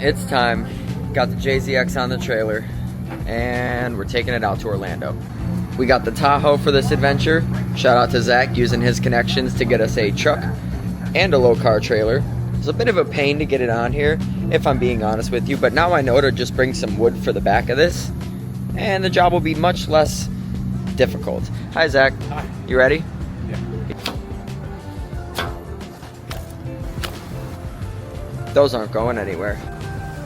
it's time. Got the JZX on the trailer, and we're taking it out to Orlando. We got the Tahoe for this adventure. Shout out to Zach using his connections to get us a truck and a low car trailer. It's a bit of a pain to get it on here, if I'm being honest with you, but now I know to just bring some wood for the back of this, and the job will be much less difficult. Hi, Zach. Hi. You ready? Yeah. Those aren't going anywhere.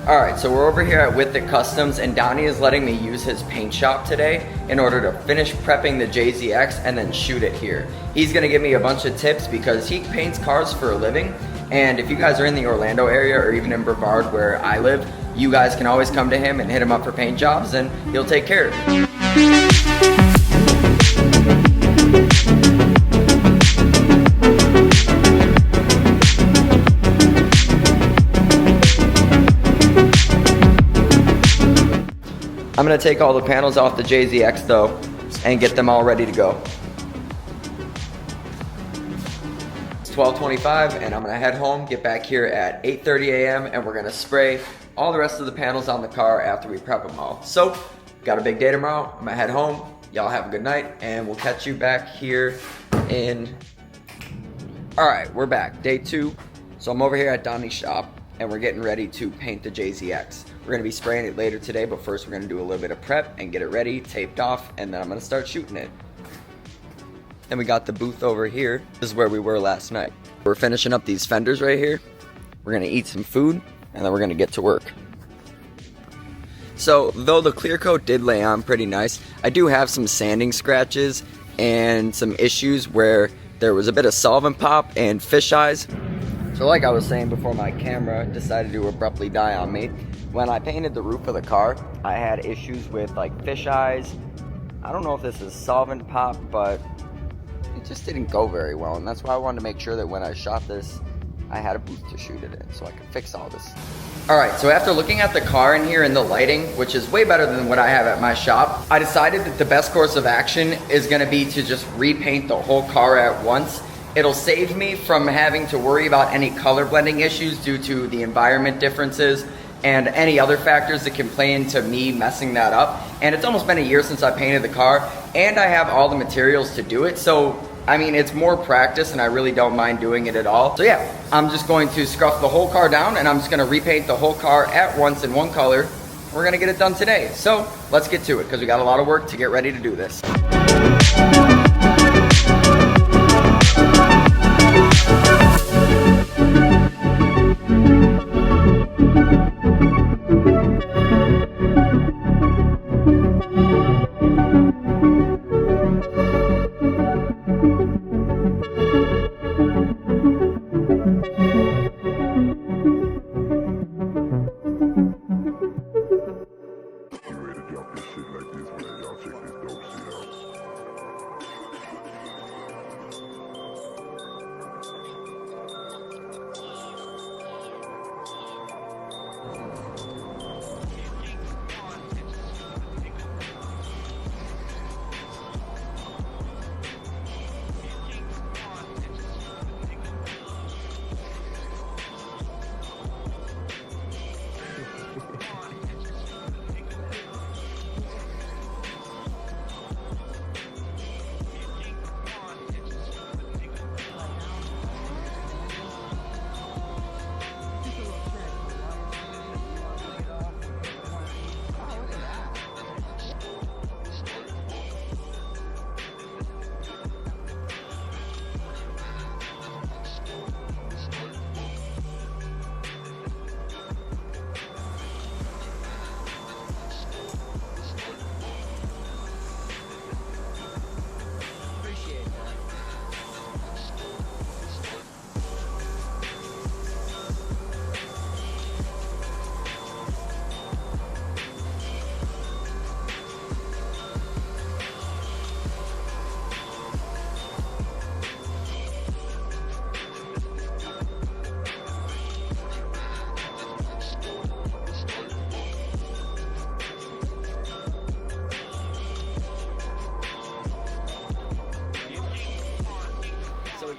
Alright, so we're over here at With It Customs, and Donnie is letting me use his paint shop today in order to finish prepping the JZX and then shoot it here. He's gonna give me a bunch of tips because he paints cars for a living, and if you guys are in the Orlando area or even in Brevard where I live, you guys can always come to him and hit him up for paint jobs and he'll take care of it. I'm gonna take all the panels off the JZX though and get them all ready to go. It's 12:25 and I'm gonna head home, get back here at 8:30 a.m. and we're gonna spray all the rest of the panels on the car after we prep them all. So, got a big day tomorrow. I'm gonna head home. Y'all have a good night and we'll catch you back here in... Alright, we're back, day 2. So I'm over here at Donnie's shop and we're getting ready to paint the JZX. We're gonna be spraying it later today, but first we're gonna do a little bit of prep and get it ready, taped off, and then I'm gonna start shooting it. Then we got the booth over here. This is where we were last night. We're finishing up these fenders right here. We're gonna eat some food, and then we're gonna get to work. So, though the clear coat did lay on pretty nice, I do have some sanding scratches and some issues where there was a bit of solvent pop and fish eyes. So like I was saying before my camera decided to abruptly die on me, when I painted the roof of the car, I had issues with like fish eyes. I don't know if this is solvent pop, but it just didn't go very well, and that's why I wanted to make sure that when I shot this, I had a booth to shoot it in so I could fix all this. Alright, so after looking at the car in here and the lighting, which is way better than what I have at my shop, I decided that the best course of action is going to be to just repaint the whole car at once. It'll save me from having to worry about any color blending issues due to the environment differences and any other factors that can play into me messing that up. And it's almost been a year since I painted the car, and I have all the materials to do it, so I mean, it's more practice and I really don't mind doing it at all. So yeah, I'm just going to scruff the whole car down and I'm just gonna repaint the whole car at once in one color. We're gonna get it done today. So let's get to it because we got a lot of work to get ready to do this.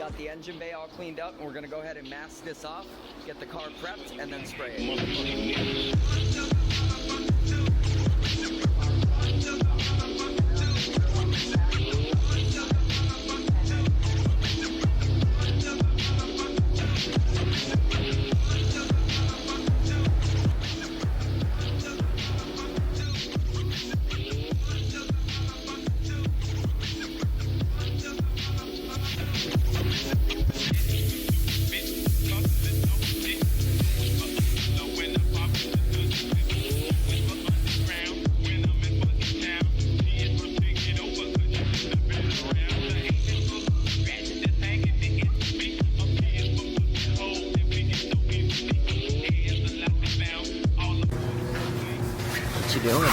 got the engine bay all cleaned up, and we're gonna go ahead and mask this off, get the car prepped, and then spray it. What you doing?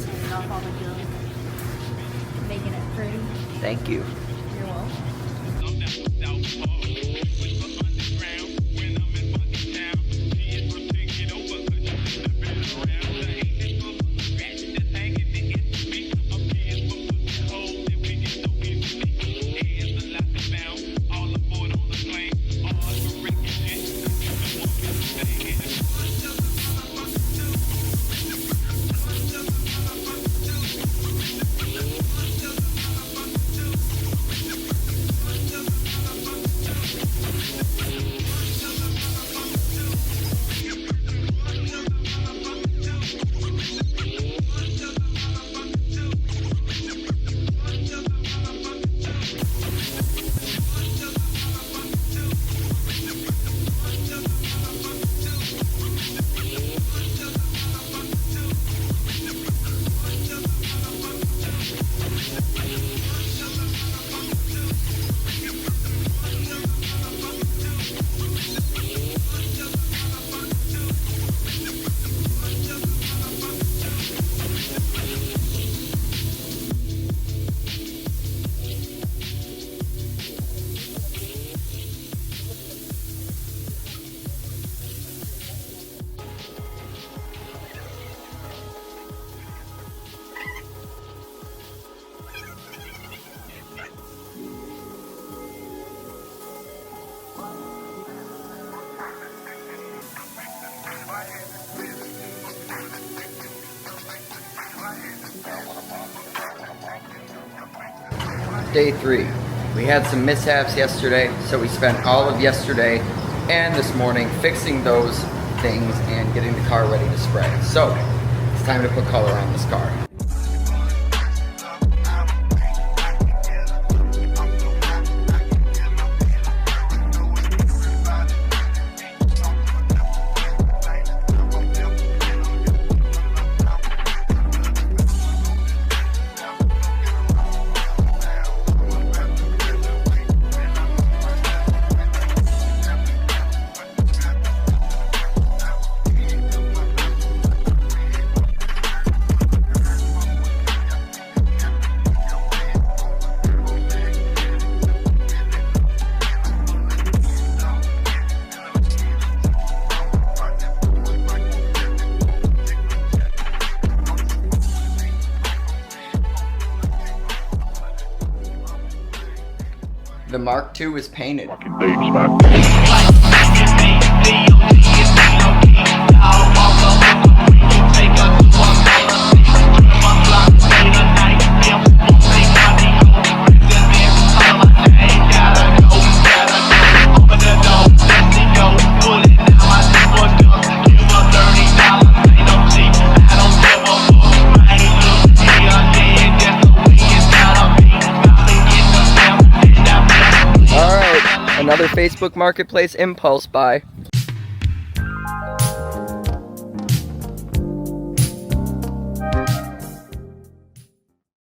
Taking off all the gum, making it pretty. Thank you. You're welcome. Day 3. We had some mishaps yesterday, so we spent all of yesterday and this morning fixing those things and getting the car ready to spray. So, it's time to put color on this car. The Mark II is painted. Another Facebook Marketplace impulse buy.